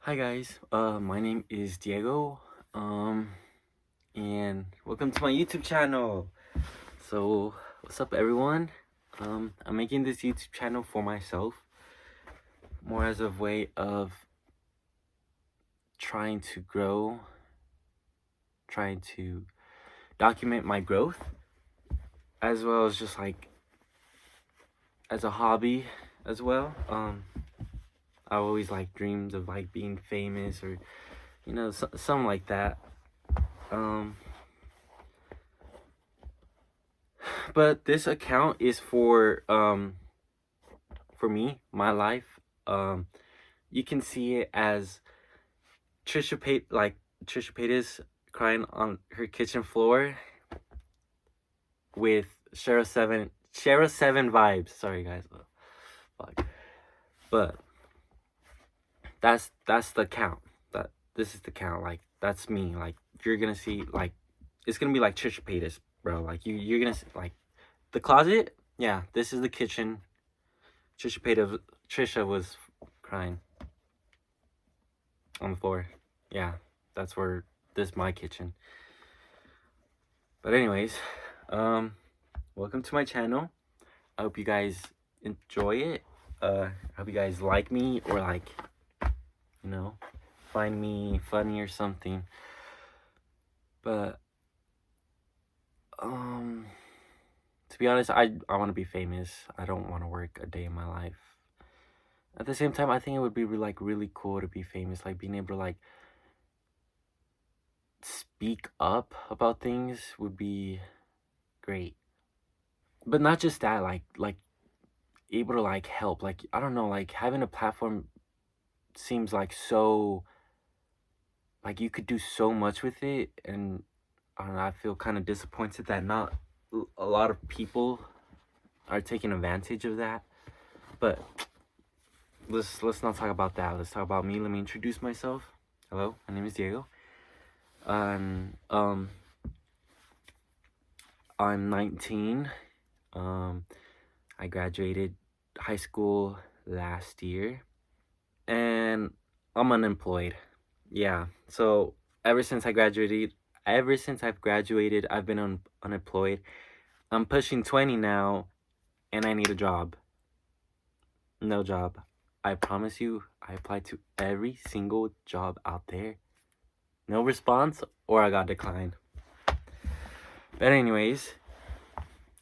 Hi guys, my name is Diego, um, and welcome to my YouTube channel. So, what's up everyone? I'm making this YouTube channel for myself, more as a way of trying to grow, trying to document my growth, as well as just like, as a hobby as well. I always like dreamed of like being famous or, something like that. Um, but this account is for me, my life. Um, you can see it as Trisha Paytas crying on her kitchen floor with Cheryl Seven vibes. Sorry guys, fuck. But that's the count. This is the count. Like that's me. Like you're gonna see like it's gonna be like Trisha Paytas, bro. Like you're gonna see, like the closet. Yeah, this is the kitchen. Trisha was crying on the floor. Yeah, that's where this is my kitchen. But anyways, um, welcome to my channel. I hope you guys enjoy it. I hope you guys like me or like, you know, find me funny or something. But to be honest, I want to be famous. I don't want to work a day in my life. At the same time, I think it would be like really cool to be famous, like being able to like speak up about things would be great. But not just that, like able to like help, like I don't know, like having a platform seems like so, like you could do so much with it. And I don't know, I feel kind of disappointed that not a lot of people are taking advantage of that. But let's not talk about that. Let's talk about me. Let me introduce myself. Hello, my name is Diego. And I'm 19. I graduated high school last year and I'm unemployed. Yeah. So ever since I've graduated, I've been unemployed. I'm pushing 20 now and I need a job. No job. I promise you, I applied to every single job out there. No response or I got declined. But anyways,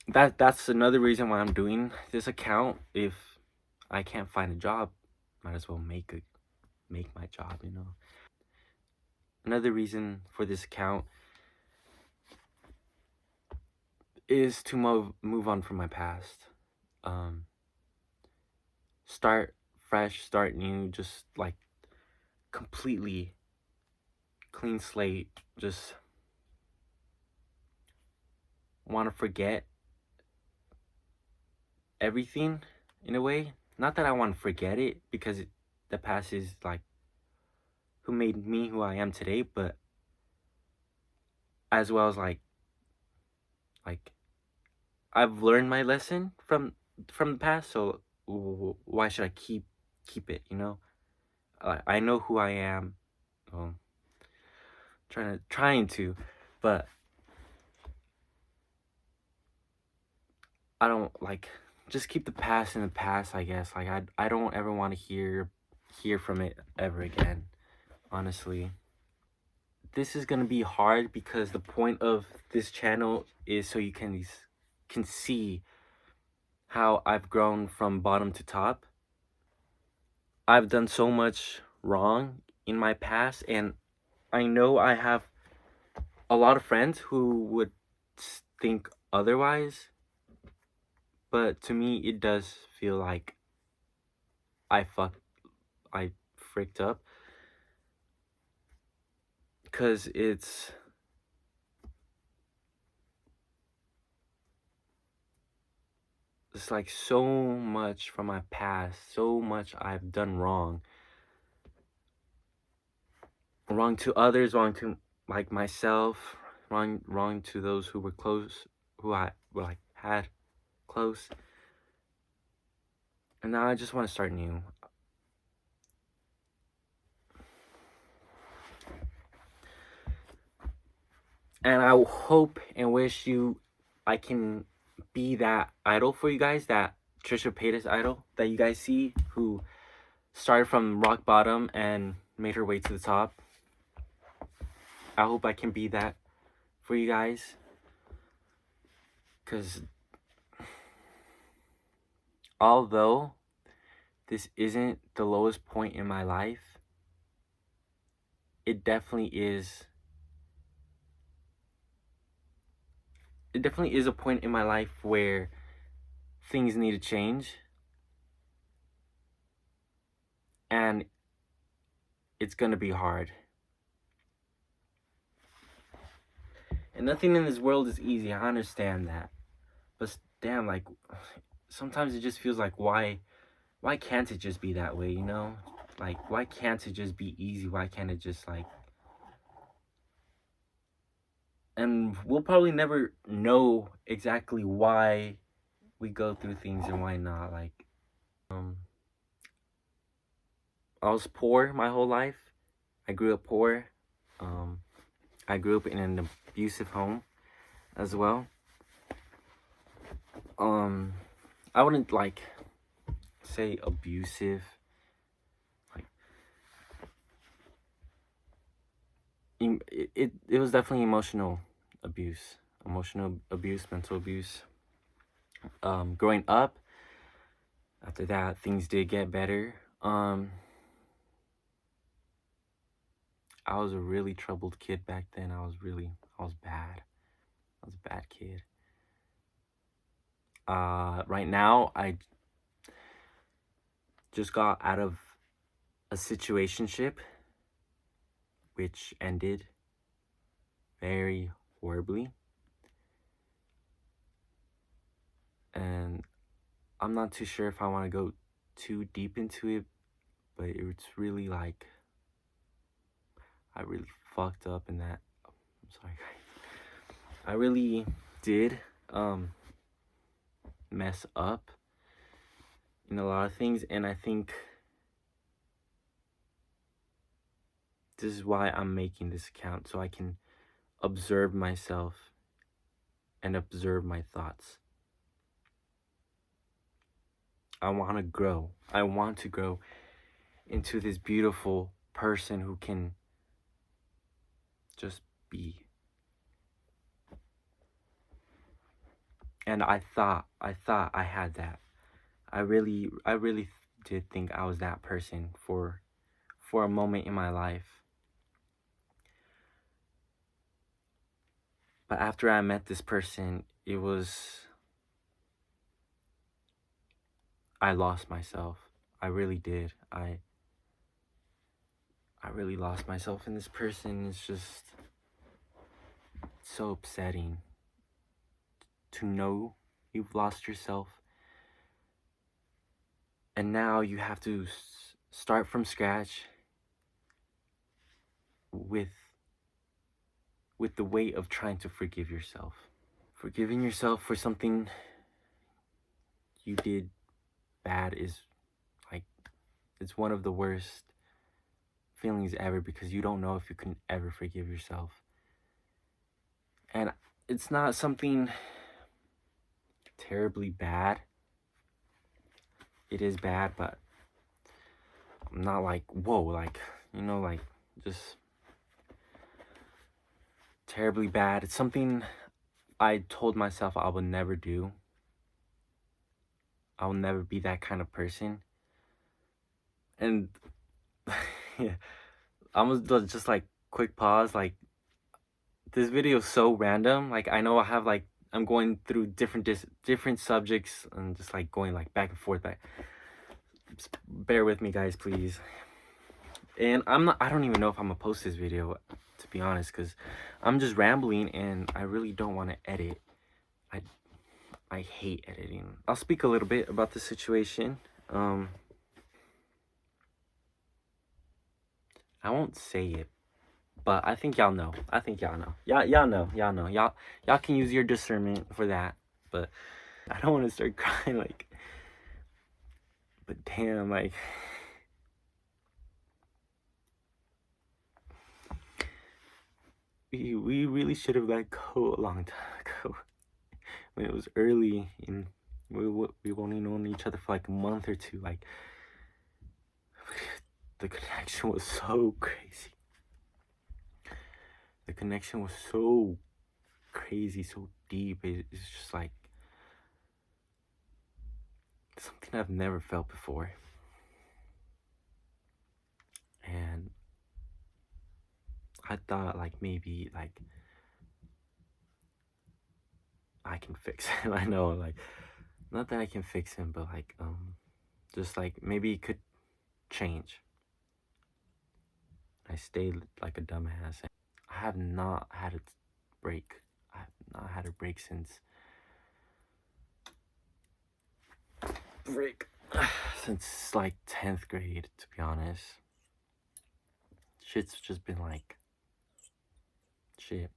that's another reason why I'm doing this account. If I can't find a job, might as well make my job, you know. Another reason for this account is to move on from my past. Um, start fresh, start new, just like completely clean slate. Just want to forget everything in a way. Not that I want to forget it because the past is like who made me who I am today, but as well as like I've learned my lesson from the past, so why should I keep it, you know? I know who I am. Well, trying to, but I don't like just keep the past in the past, I guess. Like I don't ever want to hear from it ever again, honestly. This is going to be hard because the point of this channel is so you can see how I've grown from bottom to top. I've done so much wrong in my past and I know I have a lot of friends who would think otherwise, but to me it does feel like I fucked I fricked up because it's like so much from my past, so much I've done wrong to others, wrong to like myself, wrong to those who were close, who I like had close, and now I just want to start new. And I hope and wish I can be that idol for you guys, that Trisha Paytas idol that you guys see, who started from rock bottom and made her way to the top. I hope I can be that for you guys. Because although this isn't the lowest point in my life, it definitely is. It definitely is a point in my life where things need to change. And it's gonna be hard. And nothing in this world is easy. I understand that. But damn, like, sometimes it just feels like, why can't it just be that way, you know? Like, why can't it just be easy? Why can't it just, like... And we'll probably never know exactly why we go through things and why not. Like, I was poor my whole life. I grew up poor. I grew up in an abusive home as well. I wouldn't, like, say abusive. Like, it was definitely emotional abuse, mental abuse. Growing up, after that, things did get better. I was a really troubled kid back then. I was bad. I was a bad kid. Right now, I just got out of a situationship, which ended very horribly. And I'm not too sure if I want to go too deep into it, but it's really, like, I really fucked up in that. I'm sorry, guys. I really did mess up in a lot of things, and I think this is why I'm making this account, so I can observe myself and observe my thoughts. I want to grow. I want to grow into this beautiful person who can just be. And I thought I had that. I really did think I was that person for a moment in my life. But after I met this person, I lost myself. I really did. I really lost myself in this person. It's just so upsetting to know you've lost yourself. And now you have to start from scratch with the weight of trying to forgive yourself. Forgiving yourself for something you did bad is, like, it's one of the worst feelings ever, because you don't know if you can ever forgive yourself. And it's not something terribly bad. It is bad, but I'm not like, whoa, like, you know, like, just terribly bad. It's something I told myself I would never do. I will never be that kind of person. And yeah, I'm just like, quick pause. Like, this video is so random. Like, I know I have, like, I'm going through different subjects and just, like, going, like, back and forth. But just bear with me, guys, please. And I don't even know if I'm gonna post this video, to be honest, because I'm just rambling and I really don't want to edit. I hate editing. I'll speak a little bit about the situation. I won't say it, but I think y'all know. Y'all know. Y'all can use your discernment for that. But I don't want to start crying, like. But damn, like. we really should have let go a long time ago when it was early and we've only known each other for like a month or two. Like the connection was so crazy. The connection was so crazy, so deep. It's just like something I've never felt before. And I thought like maybe like I can fix him. I know, like, not that I can fix him, but like just like maybe he could change. I stayed like a dumbass. I have not had a break. I have not had a break since break since like 10th grade, to be honest. Shit's just been like shit.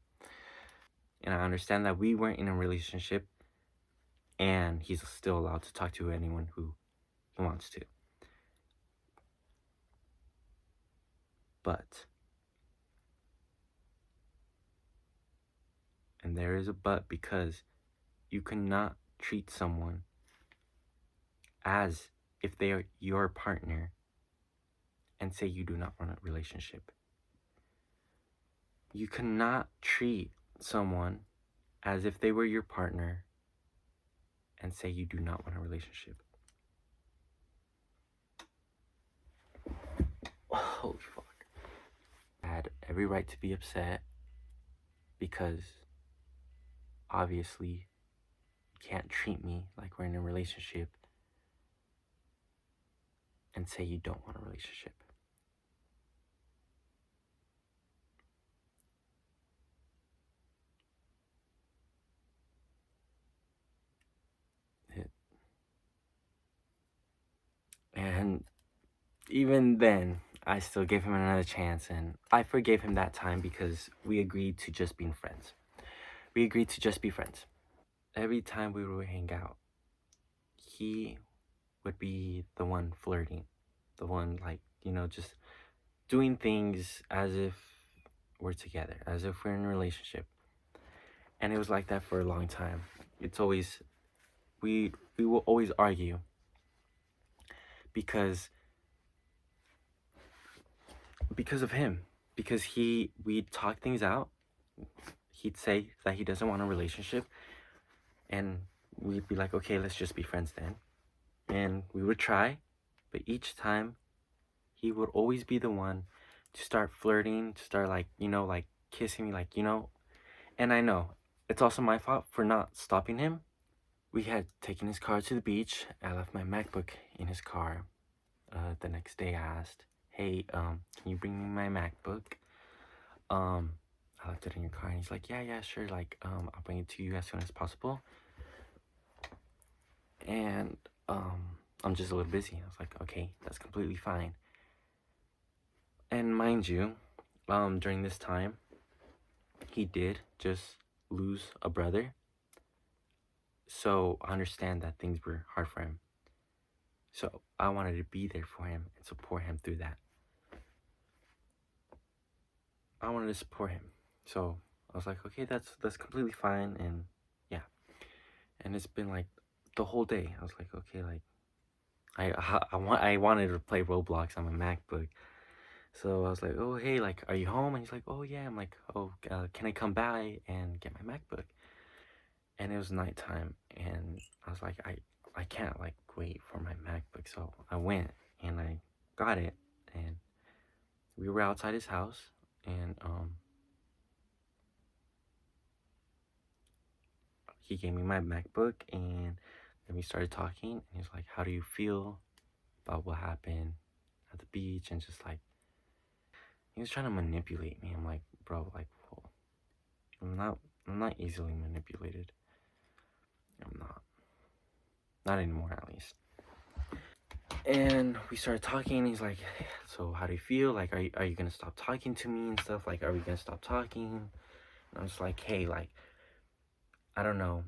And I understand that we weren't in a relationship and he's still allowed to talk to anyone who he wants to. But, and there is a but, because you cannot treat someone as if they are your partner and say you do not want a relationship. You cannot treat someone as if they were your partner and say you do not want a relationship. Holy fuck. I had every right to be upset because obviously you can't treat me like we're in a relationship and say you don't want a relationship. And even then, I still gave him another chance, and I forgave him that time because we agreed to just being friends. We agreed to just be friends. Every time we would hang out, he would be the one flirting, the one, like, just doing things as if we're together, as if we're in a relationship. And it was like that for a long time. It's always, we will always argue because of him, because we'd talk things out. He'd say that he doesn't want a relationship, and we'd be like, okay, let's just be friends then. And we would try, but each time he would always be the one to start flirting, to start, like, like kissing me, like, and I know it's also my fault for not stopping him. We had taken his car to the beach. I left my MacBook in his car. The next day I asked, hey, can you bring me my MacBook? I left it in your car, and he's like, yeah, sure, like, I'll bring it to you as soon as possible. And I'm just a little busy. I was like, okay, that's completely fine. And mind you, during this time, he did just lose a brother. So I understand that things were hard for him. So I wanted to be there for him and support him through that. I wanted to support him. So I was like, okay, that's completely fine. And yeah. And it's been like the whole day. I was like, okay, like I wanted to play Roblox on my MacBook. So I was like, oh, hey, like, are you home? And he's like, oh, yeah. I'm like, oh, can I come by and get my MacBook? And it was nighttime, and I was like, I can't, like, wait for my MacBook. So I went, and I got it, and we were outside his house, and he gave me my MacBook, and then we started talking, and he was like, how do you feel about what happened at the beach? And just, like, he was trying to manipulate me. I'm like, bro, like, well, I'm not easily manipulated. I'm not. Not anymore, at least. And we started talking, and he's like, so how do you feel? Like, are you gonna stop talking to me and stuff? Like, are we gonna stop talking? And I was like, hey, like, I don't know.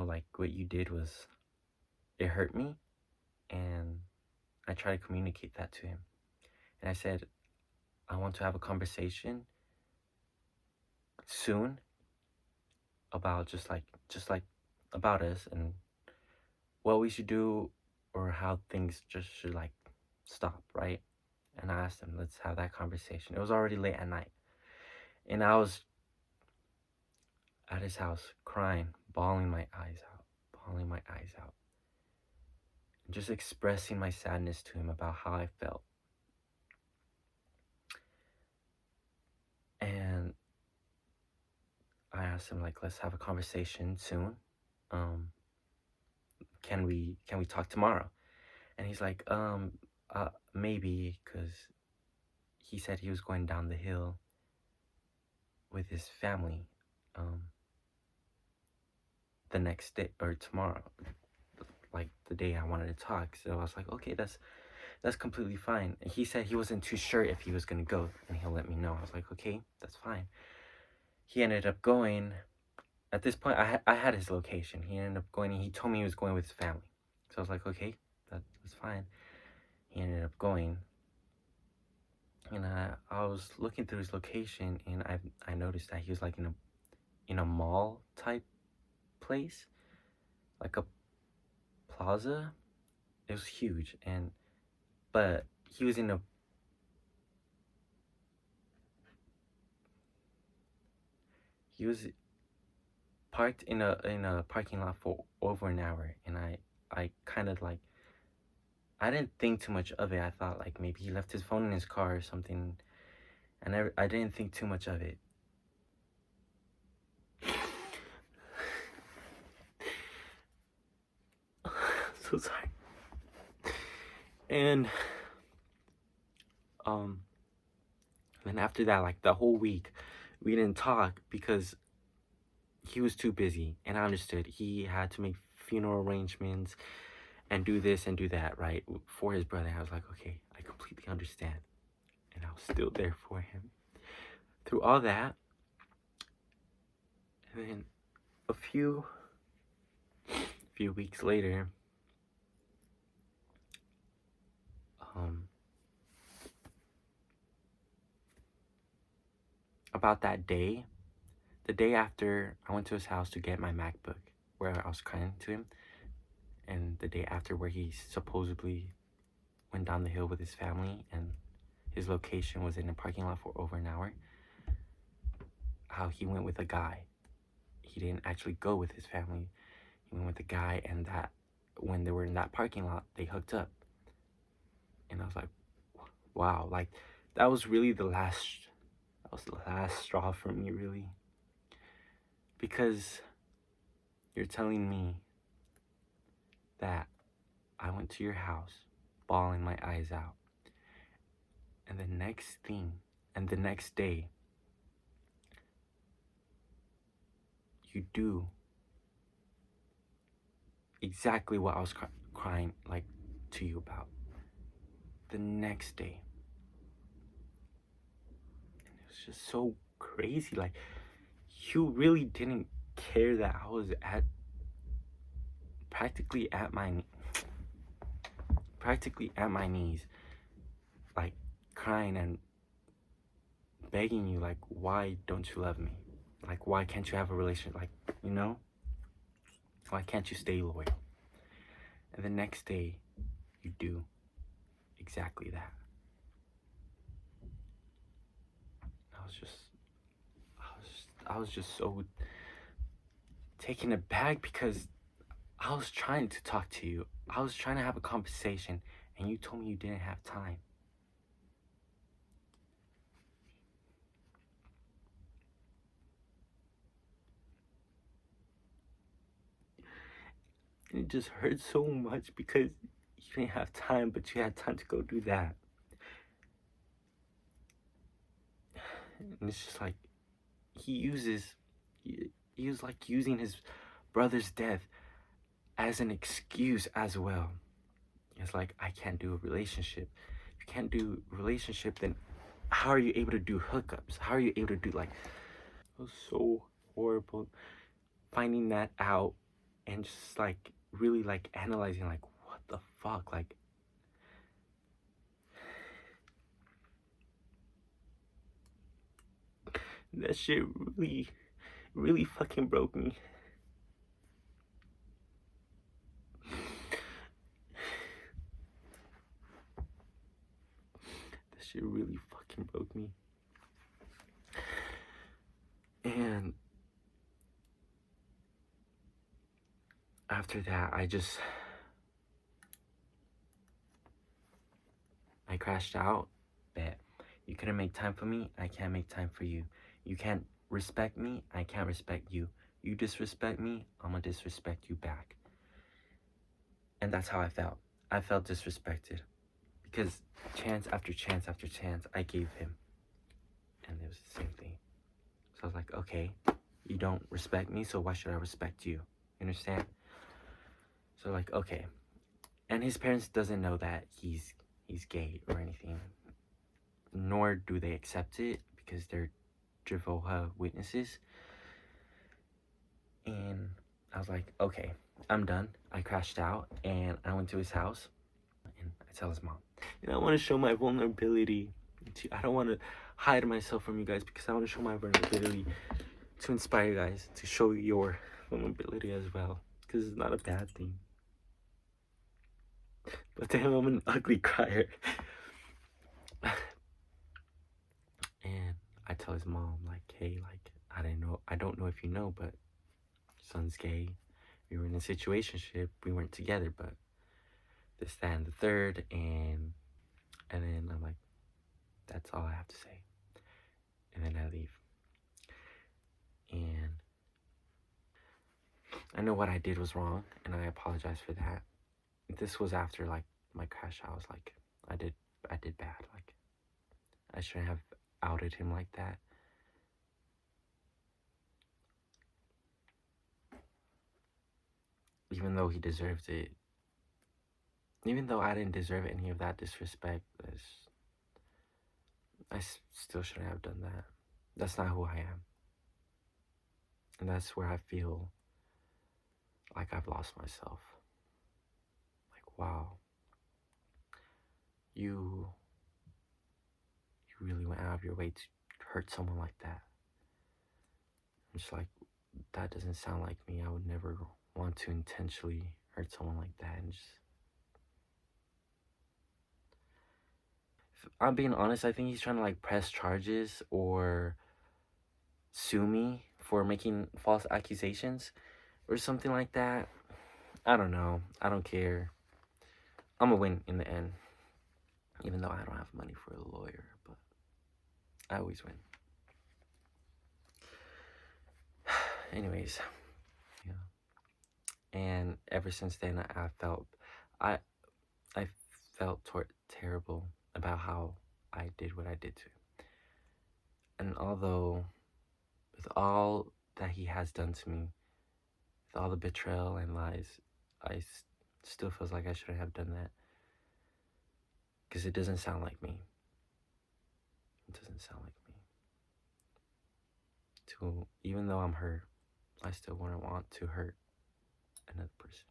Like, what you did was, it hurt me. And I tried to communicate that to him. And I said, I want to have a conversation soon about just like about us and what we should do or how things just should like stop, right? And I asked him, let's have that conversation. It was already late at night. And I was at his house crying, bawling my eyes out, and just expressing my sadness to him about how I felt. And I asked him like, let's have a conversation soon. Um, can we talk tomorrow? And he's like, maybe, because he said he was going down the hill with his family, um, the next day or tomorrow, like the day I wanted to talk. So I was like, okay, that's completely fine. And he said he wasn't too sure if he was gonna go, and he'll let me know. I was like, okay, that's fine. He ended up going. At this point, I had his location. He ended up going, and he told me he was going with his family. So I was like, okay, that's fine. He ended up going, and I was looking through his location, and I noticed that he was like in a mall type place, like a plaza. It was huge, but he was he was parked in a parking lot for over an hour, and I kind of like, I didn't think too much of it. I thought like maybe he left his phone in his car or something. I didn't think too much of it. So sorry. And um then after that, like the whole week, we didn't talk because he was too busy, and I understood. He had to make funeral arrangements and do this and do that, right, for his brother. I was like, okay, I completely understand. And I was still there for him through all that. And then a few weeks later, um, about that day, the day after I went to his house to get my MacBook, where I was crying to him, and the day after where he supposedly went down the hill with his family, and his location was in a parking lot for over an hour, how he went with a guy. He didn't actually go with his family. He went with a guy, and that when they were in that parking lot, they hooked up. And I was like, wow, like that was really that was the last straw for me, really. Because you're telling me that I went to your house, bawling my eyes out, and the next day, you do exactly what I was crying like to you about. The next day, and it was just so crazy. Like, you really didn't care that I was practically at my knees, like crying and begging you, like, why don't you love me? Like, why can't you have a relationship? Like, you know, why can't you stay loyal? And the next day, you do exactly that. I was just so taken aback because I was trying to talk to you. I was trying to have a conversation, and you told me you didn't have time. And it just hurt so much because you didn't have time, but you had time to go do that. And it's just like, he was like using his brother's death as an excuse as well. It's like, I can't do a relationship. If you can't do a relationship, then how are you able to do hookups? How are you able to do like, it was so horrible finding that out and just like really like analyzing like, what the fuck? Like, That shit really fucking broke me. That shit really fucking broke me. And after that, I crashed out. Bet. You couldn't make time for me, I can't make time for you. You can't respect me, I can't respect you. You disrespect me, I'm gonna disrespect you back. And that's how I felt. I felt disrespected. Because chance after chance after chance I gave him. And it was the same thing. So I was like, okay, you don't respect me, so why should I respect you? You understand? So like, okay. And his parents doesn't know that he's gay or anything. Nor do they accept it because they're Jehovah's Witnesses. And I was like, okay, I'm done. I crashed out and I went to his house and I tell his mom. And I want to show my vulnerability. I don't want to hide myself from you guys because I want to show my vulnerability to inspire you guys to show your vulnerability as well. Because it's not a bad thing. But damn, I'm an ugly crier. And I tell his mom, like, hey, like, I don't know if you know, but son's gay. We were in a situationship. We weren't together, but this, that, and the third. And then I'm like, that's all I have to say. And then I leave. And I know what I did was wrong, and I apologize for that. This was after, like, my crash. I was like, I did bad. Like, I shouldn't have outed him like that. Even though he deserved it. Even though I didn't deserve any of that disrespect, I still shouldn't have done that. That's not who I am. And that's where I feel like I've lost myself. Like, wow. You really went out of your way to hurt someone like that. I'm just like, that doesn't sound like me. I would never want to intentionally hurt someone like that. And just, if I'm being honest, I think he's trying to like press charges or sue me for making false accusations or something like that. I don't know. I don't care. I'm gonna win in the end. Even though I don't have money for a lawyer, but I always win. Anyways, yeah. And ever since then, I felt terrible about how I did what I did to him. And although, with all that he has done to me, with all the betrayal and lies, I still feels like I shouldn't have done that. Because it doesn't sound like me. It doesn't sound like me. Even though I'm hurt, I still wouldn't want to hurt another person.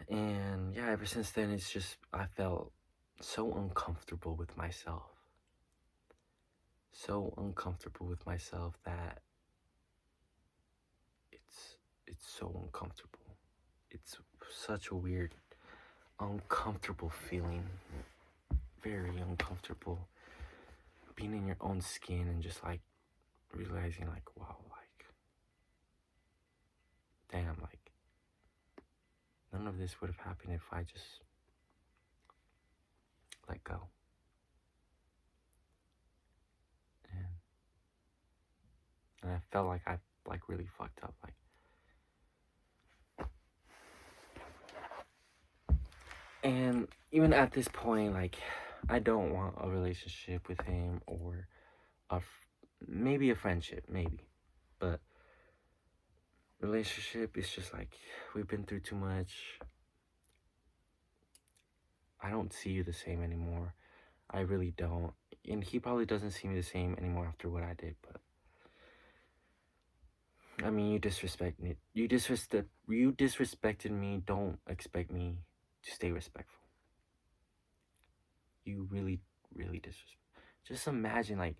And yeah, ever since then, it's just, I felt so uncomfortable with myself. So uncomfortable with myself that it's so uncomfortable. It's such a weird, uncomfortable feeling. Very uncomfortable. Being in your own skin and just like realizing like, wow, like, damn, like, none of this would have happened if I just let go. And I felt like I like really fucked up. Like, and even at this point, like, I don't want a relationship with him or maybe a friendship, maybe. But relationship is just like, we've been through too much. I don't see you the same anymore. I really don't. And he probably doesn't see me the same anymore after what I did, but I mean, you disrespect me. You disrespected me. Don't expect me to stay respectful. You really, really disrespect. Just imagine, like,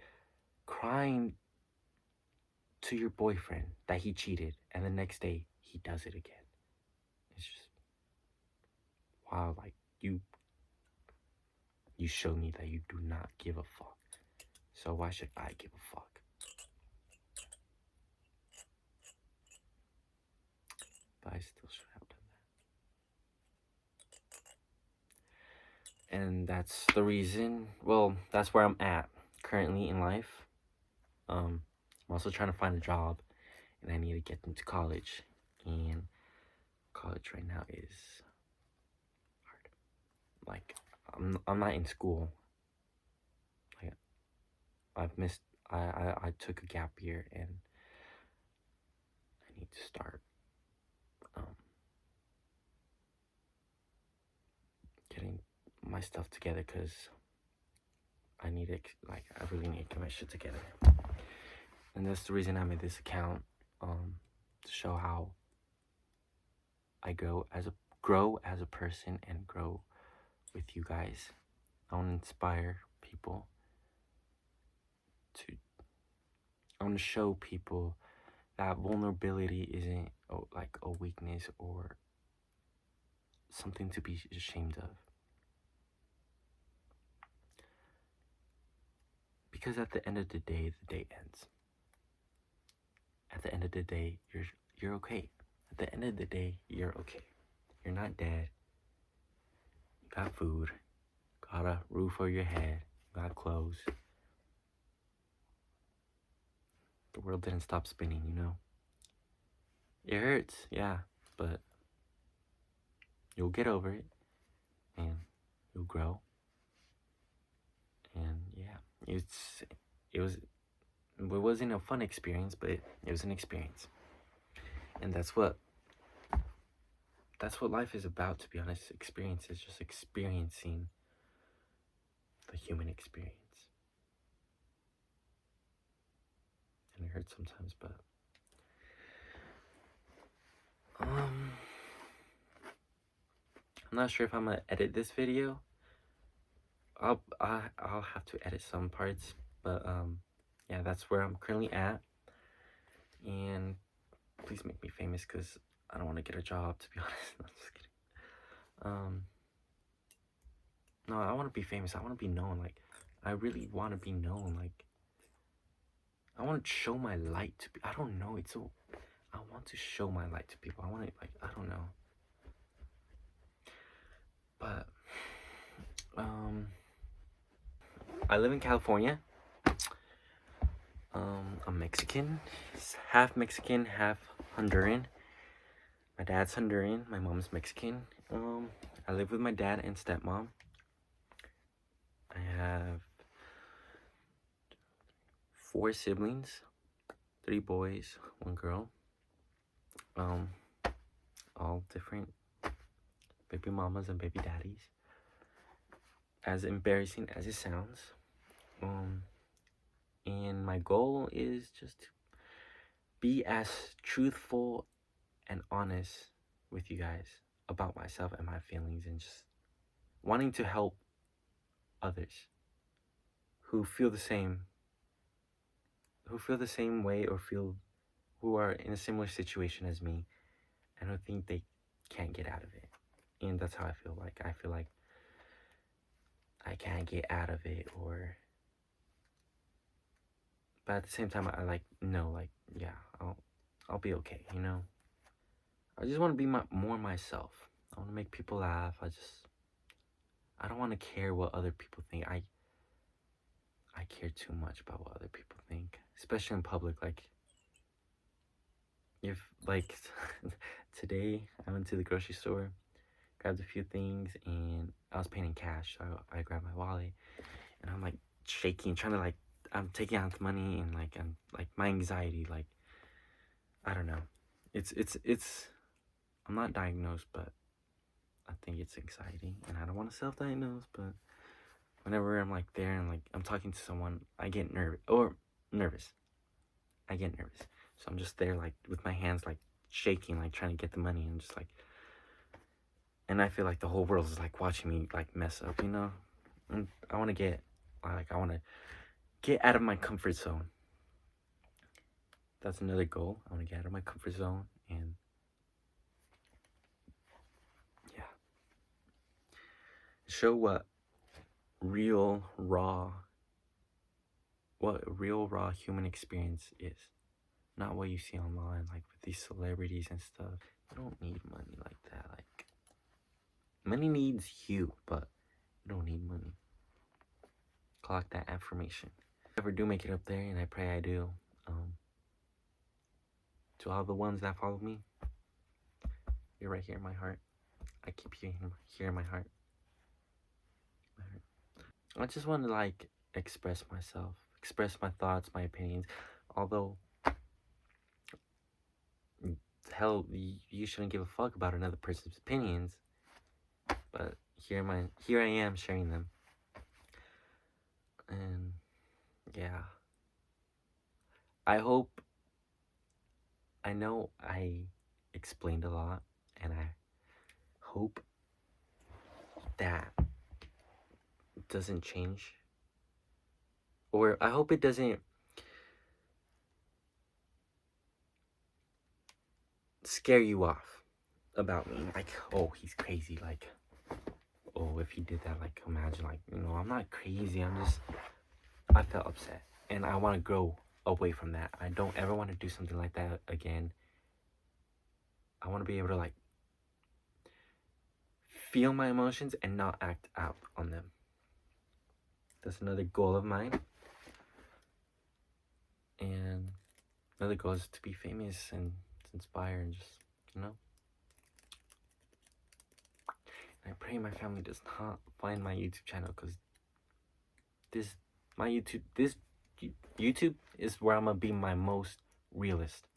crying to your boyfriend that he cheated, and the next day he does it again. It's just wow. Like you show me that you do not give a fuck. So why should I give a fuck? But I still should have done that. And that's the reason. Well, that's where I'm at currently in life. I'm also trying to find a job, and I need to get into college. And college right now is hard. Like I'm not in school. Like I've missed. I took a gap year, and I need to start getting my stuff together because I need it. Like I really need to get my shit together. And that's the reason I made this account, to show how I grow as a person and grow with you guys. I want to inspire people to. I want to show people that vulnerability isn't like a weakness or something to be ashamed of. Because at the end of the day ends. At the end of the day, you're okay. At the end of the day, you're okay. You're not dead. You got food, got a roof over your head, got clothes. The world didn't stop spinning, you know? It hurts, yeah, but you'll get over it, and you'll grow. And yeah, it wasn't a fun experience, but it was an experience. And that's what life is about, to be honest. Experience is just experiencing the human experience. And it hurts sometimes, but I'm not sure if I'm gonna edit this video. I'll have to edit some parts, but yeah, that's where I'm currently at. And please make me famous, because I don't want to get a job, to be honest. No, I'm just kidding. No, I want to be famous. I want to be known. Like, I really want to be known. Like, I want to show my light to I don't know. I want to show my light to people. I want to, like, I don't know. But, I live in California. I'm Mexican. Half Mexican, half Honduran. My dad's Honduran. My mom's Mexican. I live with my dad and stepmom. I have 4 siblings, 3 boys, 1 girl. All different baby mamas and baby daddies. As embarrassing as it sounds. And my goal is just to be as truthful and honest with you guys about myself and my feelings, and just wanting to help others who feel the same way, or who are in a similar situation as me and who think they can't get out of it. And that's how I feel. Like, I feel like I can't get out of it, but at the same time, I like, no, like, yeah, I'll be okay, you know? I just want to be more myself. I want to make people laugh. I don't want to care what other people think. I care too much about what other people think, especially in public. Like, if, like, today I went to the grocery store, grabbed a few things, and I was paying in cash, so I grabbed my wallet, and I'm, like, shaking, trying to, like, I'm taking out the money, and, like, I'm, like, my anxiety, like, I don't know. It's I'm not diagnosed, but I think it's anxiety, and I don't want to self-diagnose, but whenever I'm, like, there and, like, I'm talking to someone, I get nervous. I get nervous. So I'm just there, like, with my hands, like, shaking, like, trying to get the money, and just, like, and I feel like the whole world is, like, watching me, like, mess up, you know? And I want to get out of my comfort zone. that's another goal. I want to get out of my comfort zone and yeah, show what real raw human experience is. Not what you see online, like with these celebrities and stuff. You don't need money like that. Like, money needs you, but you don't need money. Collect that affirmation. If I ever do make it up there, and I pray I do, to all the ones that follow me, you're right here in my heart. I keep you here in my heart. I just want to like express myself, express my thoughts, my opinions. Although, hell, you shouldn't give a fuck about another person's opinions. But here I am sharing them. And yeah, I know I explained a lot, and I hope that doesn't change, or I hope it doesn't scare you off about me. Like, oh, he's crazy. Like, oh, if he did that, like, imagine, like, I'm not crazy. I felt upset, and I want to grow away from that. I don't ever want to do something like that again. I want to be able to, like, feel my emotions and not act out on them. That's another goal of mine. And another goal is to be famous and to inspire and just, I pray my family does not find my YouTube channel, because YouTube is where I'm gonna be my most realist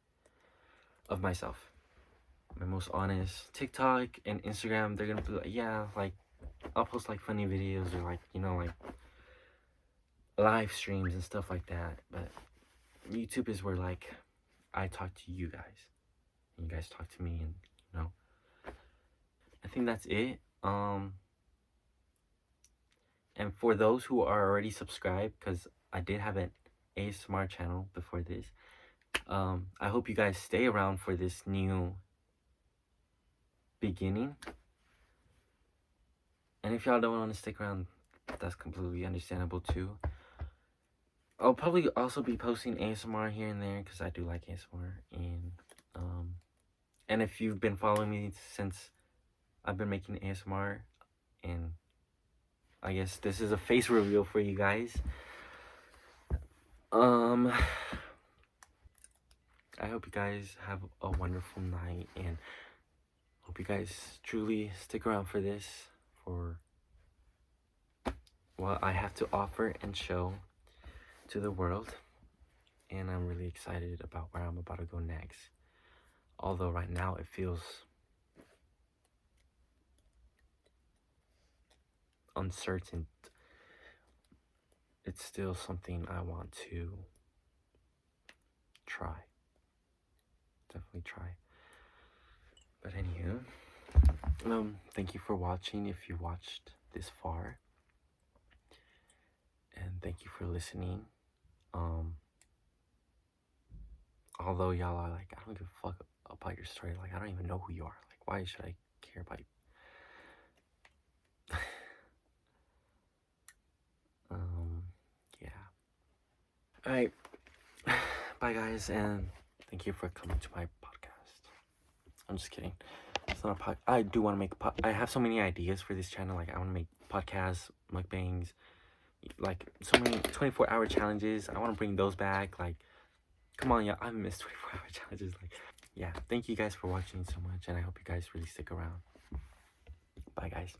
of myself, my most honest. TikTok and Instagram, they're gonna be like, yeah, like, I'll post like funny videos or like, like live streams and stuff like that. But YouTube is where like I talk to you guys and you guys talk to me, and I think that's it. And for those who are already subscribed, because I did have an ASMR channel before this, I hope you guys stay around for this new beginning. And if y'all don't want to stick around, that's completely understandable too. I'll probably also be posting ASMR here and there, because I do like ASMR. And if you've been following me since I've been making ASMR, and I guess this is a face reveal for you guys. I hope you guys have a wonderful night, and hope you guys truly stick around for this, for what I have to offer and show to the world. And I'm really excited about where I'm about to go next. Although right now it feels uncertain, it's still something I want to try. Definitely try. But anywho, thank you for watching if you watched this far. And thank you for listening. Although y'all are like, I don't give a fuck about your story. Like, I don't even know who you are. Like, why should I care about you? Yeah. Alright. Bye, guys, and thank you for coming to my podcast. I'm just kidding. It's not a pod. I do want to make I have so many ideas for this channel. Like, I want to make podcasts, mukbangs, like so many 24-hour challenges. I want to bring those back. Like, come on, y'all. I miss 24-hour challenges. Like, yeah. Thank you guys for watching so much, and I hope you guys really stick around. Bye, guys.